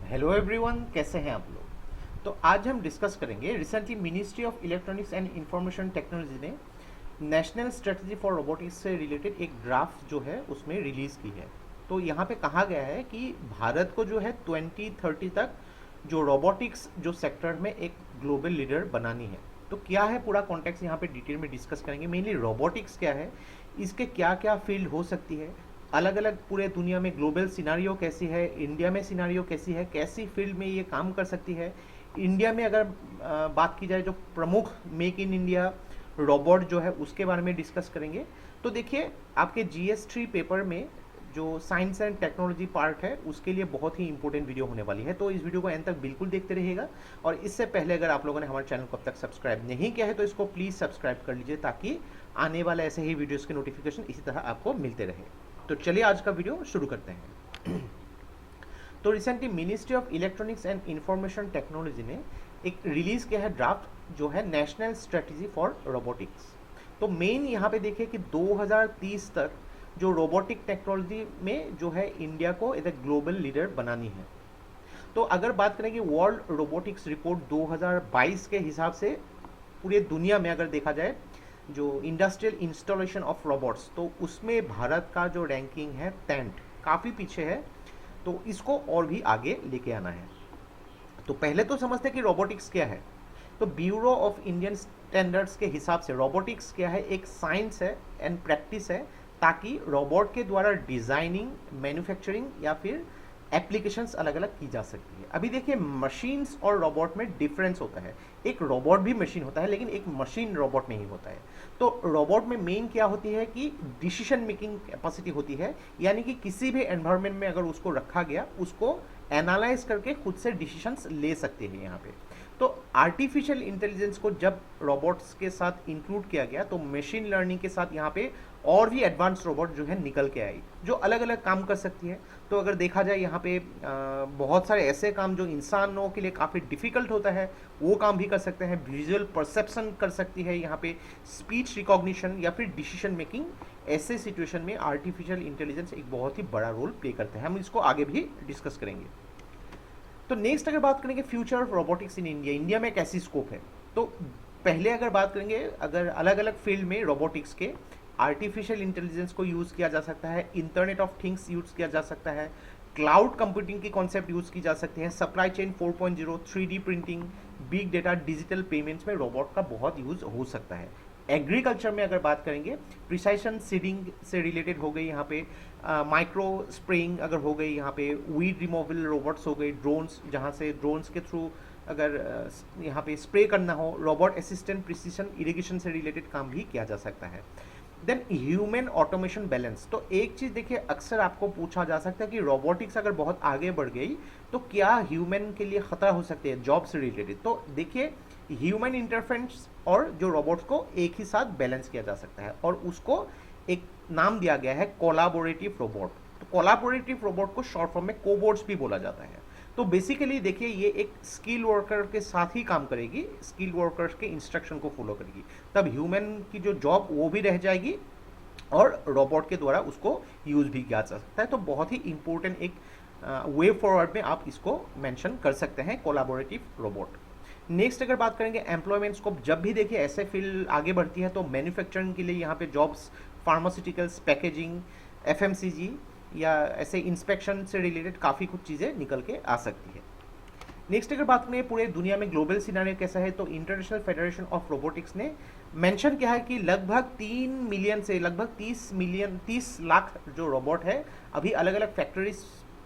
Hello everyone, कैसे हैं आप लोग। तो आज हम डिस्कस करेंगे, recently ministry of electronics and information technology ने नेशनल स्ट्रेटजी फॉर रोबोटिक्स से रिलेटेड एक ड्राफ्ट जो है उसमें रिलीज़ की है। तो यहाँ पे कहा गया है कि भारत को जो है 2030 तक जो रोबोटिक्स जो सेक्टर में एक ग्लोबल लीडर बनानी है। तो क्या है पूरा कॉन्टेक्स्ट यहाँ पे डिटेल में डिस्कस करेंगे। मेनली रोबोटिक्स क्या है, इसके क्या क्या फील्ड हो सकती है, अलग अलग पूरे दुनिया में ग्लोबल सिनारियो कैसी है, इंडिया में सिनारियो कैसी है, कैसी फील्ड में ये काम कर सकती है। इंडिया में अगर बात की जाए जो प्रमुख मेक इन इंडिया रोबोट जो है उसके बारे में डिस्कस करेंगे। तो देखिए, आपके GS3 पेपर में जो साइंस एंड टेक्नोलॉजी पार्ट है उसके लिए बहुत ही इंपॉर्टेंट वीडियो होने वाली है। तो इस वीडियो को एंड तक बिल्कुल देखते रहिएगा। और इससे पहले अगर आप लोगों ने हमारे चैनल को अब तक सब्सक्राइब नहीं किया है तो इसको प्लीज़ सब्सक्राइब कर लीजिए, ताकि आने वाले ऐसे ही वीडियोज़ के नोटिफिकेशन इसी तरह आपको मिलते रहे। तो चलिए आज का वीडियो शुरू करते हैं। तो recently ministry of electronics and information technology ने एक रिलीज किया है ड्राफ्ट जो है नेशनल स्ट्रेटजी फॉर रोबोटिक्स। तो मेन यहाँ पे देखिए कि 2030 तक जो रोबोटिक टेक्नोलॉजी में जो है इंडिया को एक ग्लोबल लीडर बनानी है। तो अगर बात करें कि वर्ल्ड रोबोटिक्स रिपोर्ट 2022 के हिसाब से पूरे दुनिया में अगर देखा जाए जो इंडस्ट्रियल इंस्टॉलेशन ऑफ रोबोट्स, तो उसमें भारत का जो रैंकिंग है 10 काफ़ी पीछे है। तो इसको और भी आगे लेके आना है। तो पहले तो समझते हैं कि रोबोटिक्स क्या है। तो ब्यूरो ऑफ इंडियन स्टैंडर्ड्स के हिसाब से रोबोटिक्स क्या है, एक साइंस है एंड प्रैक्टिस है, ताकि रोबोट के द्वारा डिज़ाइनिंग, मैन्युफैक्चरिंग या फिर एप्लीकेशंस अलग अलग की जा सकती है। अभी देखिए, मशीन्स और रोबोट में डिफरेंस होता है। एक रोबोट भी मशीन होता है, लेकिन एक मशीन रोबोट नहीं होता है। तो रोबोट में मेन क्या होती है कि डिसीजन मेकिंग कैपेसिटी होती है, यानी कि किसी भी एनवायरनमेंट में अगर उसको रखा गया, उसको एनालाइज करके खुद से डिसीजंस ले सकते हैं यहाँ पे। तो आर्टिफिशियल इंटेलिजेंस को जब रोबोट्स के साथ इंक्लूड किया गया, तो मशीन लर्निंग के साथ यहाँ पे और भी एडवांस रोबोट जो है निकल के आई, जो अलग अलग काम कर सकती है। तो अगर देखा जाए यहाँ पे बहुत सारे ऐसे काम जो इंसानों के लिए काफ़ी डिफिकल्ट होता है, वो काम भी कर सकते हैं। विजुअल परसेप्शन कर सकती है यहाँ पे, स्पीच रिकॉग्निशन या फिर डिसीजन मेकिंग। ऐसे सिचुएशन में आर्टिफिशियल इंटेलिजेंस एक बहुत ही बड़ा रोल प्ले करता है। हम इसको आगे भी डिस्कस करेंगे। तो नेक्स्ट अगर बात करेंगे future of robotics in India, India में कैसी स्कोप है। तो पहले अगर बात करेंगे, अगर अलग अलग फील्ड में रोबोटिक्स के आर्टिफिशियल इंटेलिजेंस को यूज़ किया जा सकता है, इंटरनेट ऑफ थिंग्स यूज़ किया जा सकता है, क्लाउड कंप्यूटिंग की कॉन्सेप्ट यूज़ की जा सकती है, supply chain 4.0, 3D printing, big data, digital payments में रोबोट का बहुत यूज़ हो सकता है। एग्रीकल्चर में अगर बात करेंगे, प्रिसाइशन सीडिंग से रिलेटेड हो गई यहाँ पे, माइक्रो स्प्रेइंग अगर हो गई यहाँ पे, वीड रिमूवल रोबोट्स हो गई, ड्रोन्स, जहाँ से ड्रोन्स के थ्रू अगर यहाँ पे स्प्रे करना हो, रोबोट असिस्टेंट प्रिसीजन इरिगेशन से रिलेटेड काम भी किया जा सकता है। Then human automation balance. तो एक चीज़ देखिए, अक्सर आपको पूछा जा सकता है कि रोबोटिक्स अगर बहुत आगे बढ़ गई तो क्या ह्यूमन के लिए खतरा हो सकती है जॉब से रिलेटेड। तो देखिए, ह्यूमन इंटरफेरेंस और जो रोबोट्स को एक ही साथ बैलेंस किया जा सकता है, और उसको एक नाम दिया गया है कोलाबोरेटिव रोबोट। तो कोलाबोरेटिव रोबोट को शॉर्ट फॉर्म में कोबोट्स भी बोला जाता है। तो बेसिकली देखिए, ये एक स्किल वर्कर के साथ ही काम करेगी, स्किल वर्कर्स के इंस्ट्रक्शन को फॉलो करेगी। तब ह्यूमन की जो जॉब वो भी रह जाएगी और रोबोट के द्वारा उसको यूज़ भी किया जा सकता है। तो बहुत ही इंपॉर्टेंट एक वे फॉरवर्ड में आप इसको मेंशन कर सकते हैं, कोलाबोरेटिव रोबोट। नेक्स्ट अगर बात करेंगे एम्प्लॉयमेंट स्कोप, जब भी देखिए ऐसे फील्ड आगे बढ़ती है तो मैन्युफैक्चरिंग के लिए यहाँ पे जॉब्स, फार्मास्यूटिकल्स, पैकेजिंग, FMCG या ऐसे इंस्पेक्शन से रिलेटेड काफ़ी कुछ चीज़ें निकल के आ सकती है। नेक्स्ट अगर बात करें पूरे दुनिया में ग्लोबल सिनारियो कैसा है, तो इंटरनेशनल फेडरेशन ऑफ रोबोटिक्स ने मेंशन किया है कि लगभग 3 मिलियन से लगभग 30 लाख जो रोबोट है अभी अलग अलग फैक्ट्रीज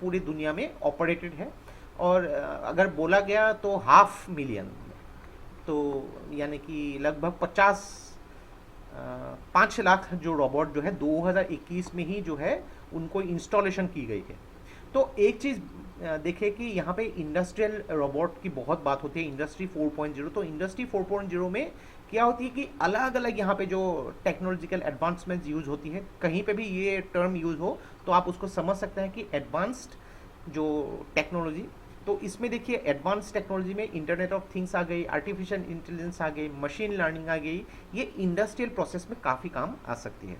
पूरी दुनिया में ऑपरेटेड है। और अगर बोला गया तो 500,000, तो यानी कि लगभग 5 लाख जो रोबोट जो है 2021 में ही जो है उनको इंस्टॉलेशन की गई है। तो एक चीज़ देखें कि यहाँ पे इंडस्ट्रियल रोबोट की बहुत बात होती है, इंडस्ट्री 4.0। तो इंडस्ट्री 4.0 में क्या होती है कि अलग अलग यहाँ पे जो टेक्नोलॉजिकल एडवांसमेंट्स यूज़ होती है, कहीं पे भी ये टर्म यूज़ हो तो आप उसको समझ सकते हैं कि एडवांस्ड जो टेक्नोलॉजी। तो इसमें देखिए, एडवांस टेक्नोलॉजी में इंटरनेट ऑफ थिंग्स आ गई, आर्टिफिशियल इंटेलिजेंस आ गई, मशीन लर्निंग आ गई, ये इंडस्ट्रियल प्रोसेस में काफ़ी काम आ सकती है।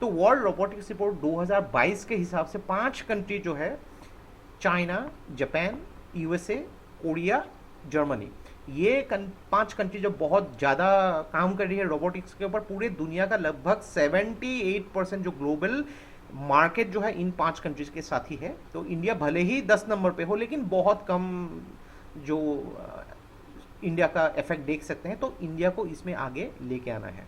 तो वर्ल्ड रोबोटिक्स रिपोर्ट 2022 के हिसाब से 5 कंट्री जो है, China, Japan, USA, Korea, Germany, ये 5 कंट्री जो बहुत ज़्यादा काम कर रही है रोबोटिक्स के ऊपर। पूरे दुनिया का लगभग 78% जो ग्लोबल मार्केट जो है इन 5 कंट्रीज के साथ ही है। तो इंडिया भले ही 10 नंबर पे हो, लेकिन बहुत कम जो इंडिया का इफेक्ट देख सकते हैं। तो इंडिया को इसमें आगे लेके आना है।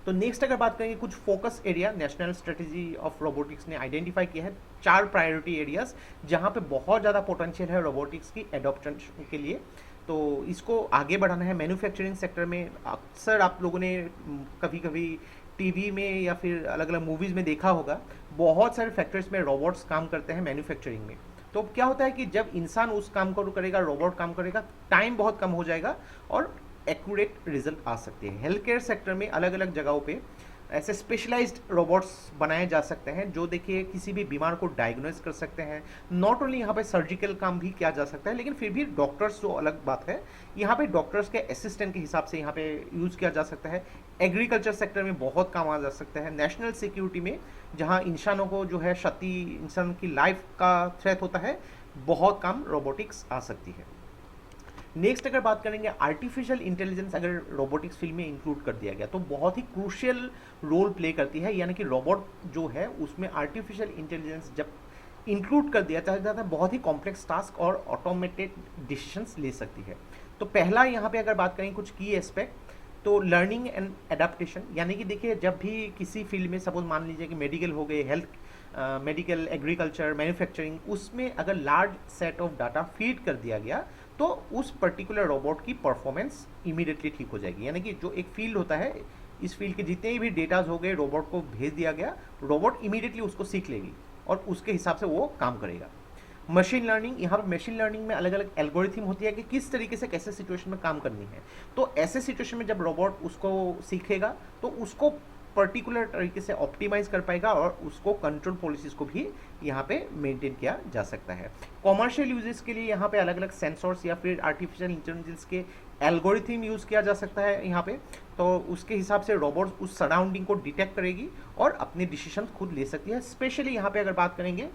तो नेक्स्ट अगर बात करेंगे, कुछ focus area national strategy of robotics ने आइडेंटिफाई किया है, 4 प्रायोरिटी एरियाज जहां पे बहुत ज़्यादा पोटेंशियल है रोबोटिक्स की एडॉप्शन के लिए। तो इसको आगे बढ़ाना है। मैन्युफैक्चरिंग सेक्टर में अक्सर आप लोगों ने कभी कभी टीवी में या फिर अलग अलग मूवीज़ में देखा होगा, बहुत सारे फैक्ट्रीज में रोबोट्स काम करते हैं मैन्युफैक्चरिंग में। तो क्या होता है कि जब इंसान उस काम को करेगा, रोबोट काम करेगा, टाइम बहुत कम हो जाएगा और एक्यूरेट रिजल्ट आ सकते हैं। हेल्थ केयर सेक्टर में अलग अलग जगहों पे ऐसे स्पेशलाइज्ड रोबोट्स बनाए जा सकते हैं जो देखिए किसी भी बीमार को डायग्नोज कर सकते हैं। नॉट ओनली यहाँ पे सर्जिकल काम भी किया जा सकता है, लेकिन फिर भी डॉक्टर्स जो अलग बात है, यहाँ पे डॉक्टर्स के असिस्टेंट के हिसाब से यहाँ पे यूज़ किया जा सकता है। एग्रीकल्चर सेक्टर में बहुत काम आ जा सकता है। नेशनल सिक्योरिटी में जहाँ इंसानों को जो है क्षति, इंसान की लाइफ का थ्रेट होता है, बहुत काम रोबोटिक्स आ सकती है। नेक्स्ट अगर बात करेंगे, आर्टिफिशियल इंटेलिजेंस अगर रोबोटिक्स फील्ड में इंक्लूड कर दिया गया तो बहुत ही क्रूशियल रोल प्ले करती है। यानी कि रोबोट जो है उसमें आर्टिफिशियल इंटेलिजेंस जब इंक्लूड कर दिया जाता है, बहुत ही कॉम्प्लेक्स टास्क और ऑटोमेटेड डिसीजंस ले सकती है। तो पहला यहाँ पे अगर बात करें कुछ की एस्पेक्ट, तो लर्निंग एंड एडाप्टेशन। यानी कि देखिए जब भी किसी फील्ड में सपोज मान लीजिए कि मेडिकल हो गए, हेल्थ, मेडिकल, एग्रीकल्चर, मैन्युफैक्चरिंग, उसमें अगर large set of data feed कर दिया गया तो उस पर्टिकुलर रोबोट की परफॉर्मेंस इमीडिएटली ठीक हो जाएगी। यानी कि जो एक फील्ड होता है, इस फील्ड के जितने भी डेटाज हो गए रोबोट को भेज दिया गया, रोबोट इमीडिएटली उसको सीख लेगी और उसके हिसाब से वो काम करेगा। मशीन लर्निंग, यहाँ पर मशीन लर्निंग में अलग अलग एल्गोरिथम होती है कि किस तरीके से कैसे सिचुएशन में काम करनी है। तो ऐसे सिचुएशन में जब रोबोट उसको सीखेगा तो उसको पर्टिकुलर तरीके से ऑप्टिमाइज कर पाएगा और उसको कंट्रोल पॉलिसीज को भी यहाँ पे मेंटेन किया जा सकता है। कॉमर्शियल यूजेस के लिए यहाँ पे अलग अलग सेंसर्स या फिर आर्टिफिशियल इंटेलिजेंस के एल्गोरिथम यूज़ किया जा सकता है यहाँ पे। तो उसके हिसाब से रोबोट उस सराउंडिंग को डिटेक्ट करेगी और अपने डिसीजन खुद ले सकती है। स्पेशली यहाँ पे अगर बात करेंगे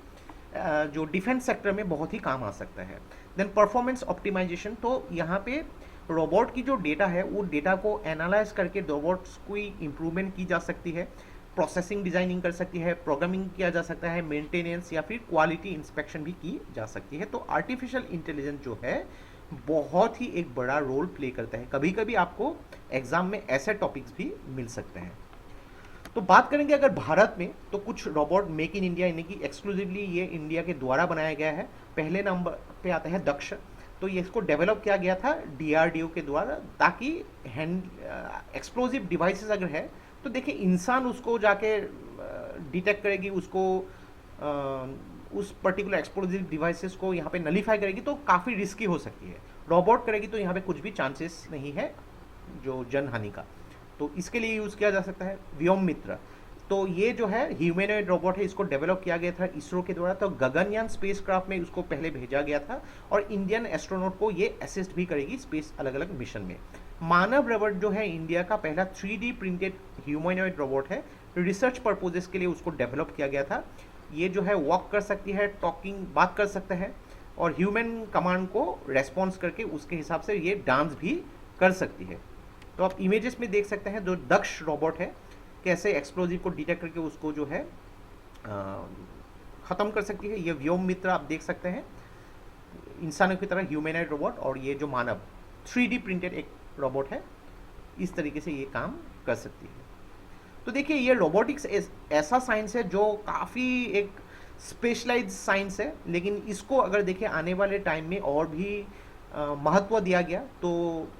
जो डिफेंस सेक्टर में बहुत ही काम आ सकता है। देन परफॉर्मेंस ऑप्टिमाइजेशन, तो यहाँ पे रोबोट की जो डेटा है वो डेटा को एनालाइज करके रोबोट्स की इम्प्रूवमेंट की जा सकती है, प्रोसेसिंग डिजाइनिंग कर सकती है, प्रोग्रामिंग किया जा सकता है, मेंटेनेंस या फिर क्वालिटी इंस्पेक्शन भी की जा सकती है। तो आर्टिफिशियल इंटेलिजेंस जो है बहुत ही एक बड़ा रोल प्ले करता है। कभी कभी आपको एग्जाम में ऐसे टॉपिक्स भी मिल सकते हैं। तो बात करेंगे अगर भारत में, तो कुछ रोबोट मेक इन इंडिया, यानी कि एक्सक्लूसिवली ये इंडिया के द्वारा बनाया गया है। पहले नंबर पे आता है दक्ष। तो ये इसको डेवलप किया गया था DRDO के द्वारा, ताकि हैंड एक्सप्लोजिव डिवाइसेस अगर है तो देखिए इंसान उसको जाके डिटेक्ट करेगी, उसको उस पर्टिकुलर एक्सप्लोजिव डिवाइसेस को यहाँ पे नलीफाई करेगी, तो काफ़ी रिस्की हो सकती है। रोबोट करेगी तो यहाँ पे कुछ भी चांसेस नहीं है जो जनहानि का। तो इसके लिए यूज़ किया जा सकता है। व्योम मित्र, तो ये जो है ह्यूमैनॉइड रोबोट है, इसको डेवलप किया गया था इसरो के द्वारा। तो गगनयान स्पेसक्राफ्ट में उसको पहले भेजा गया था और इंडियन एस्ट्रोनॉट को ये असिस्ट भी करेगी स्पेस अलग अलग मिशन में। मानव रोबोट जो है इंडिया का पहला 3D प्रिंटेड ह्यूमैनॉइड रोबोट है। रिसर्च पर्पजेस के लिए उसको डेवलप किया गया था। ये जो है वॉक कर सकती है, टॉकिंग, बात कर सकता है और ह्यूमन कमांड को रेस्पॉन्स करके उसके हिसाब से ये डांस भी कर सकती है। तो आप इमेजेस में देख सकते हैं जो दक्ष रोबोट है कैसे एक्सप्लोजिव को डिटेक्ट करके उसको जो है ख़त्म कर सकती है। ये व्योम मित्र आप देख सकते हैं, इंसानों की तरह ह्यूमैनॉइड रोबोट, और ये जो मानव 3D प्रिंटेड एक रोबोट है, इस तरीके से ये काम कर सकती है। तो देखिए ये रोबोटिक्स ऐसा साइंस है जो काफ़ी एक स्पेशलाइज्ड साइंस है, लेकिन इसको अगर देखिए आने वाले टाइम में और भी महत्व दिया गया तो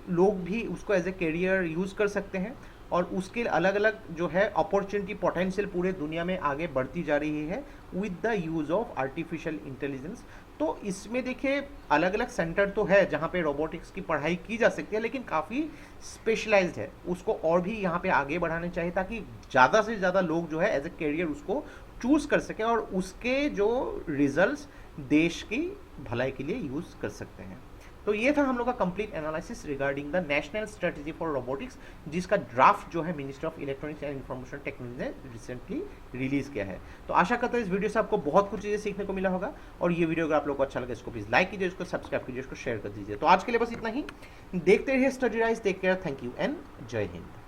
लोग भी उसको एज ए करियर यूज़ कर सकते हैं और उसके अलग अलग जो है अपॉर्चुनिटी पोटेंशियल पूरे दुनिया में आगे बढ़ती जा रही है with the use of artificial intelligence. तो इसमें देखिए अलग अलग सेंटर तो है जहाँ पे रोबोटिक्स की पढ़ाई की जा सकती है, लेकिन काफ़ी स्पेशलाइज्ड है। उसको और भी यहाँ पे आगे बढ़ाने चाहिए ताकि ज़्यादा से ज़्यादा लोग जो है एज ए करियर उसको चूज़ कर सकें और उसके जो रिजल्ट्स देश की भलाई के लिए यूज़ कर सकते हैं। तो ये था हम लोग का complete analysis regarding the national strategy for robotics, जिसका ड्राफ्ट जो है ministry of electronics and information technology ने रिसेंटली रिलीज किया है। तो आशा करता हूँ इस वीडियो से आपको बहुत कुछ चीज़ें सीखने को मिला होगा, और ये वीडियो अगर आप लोग को अच्छा लगे इसको प्लीज़ लाइक कीजिए, इसको सब्सक्राइब कीजिए, इसको शेयर कर दीजिए। तो आज के लिए बस इतना ही। देखते रहिए study rise, take care, thank you and Jai Hind.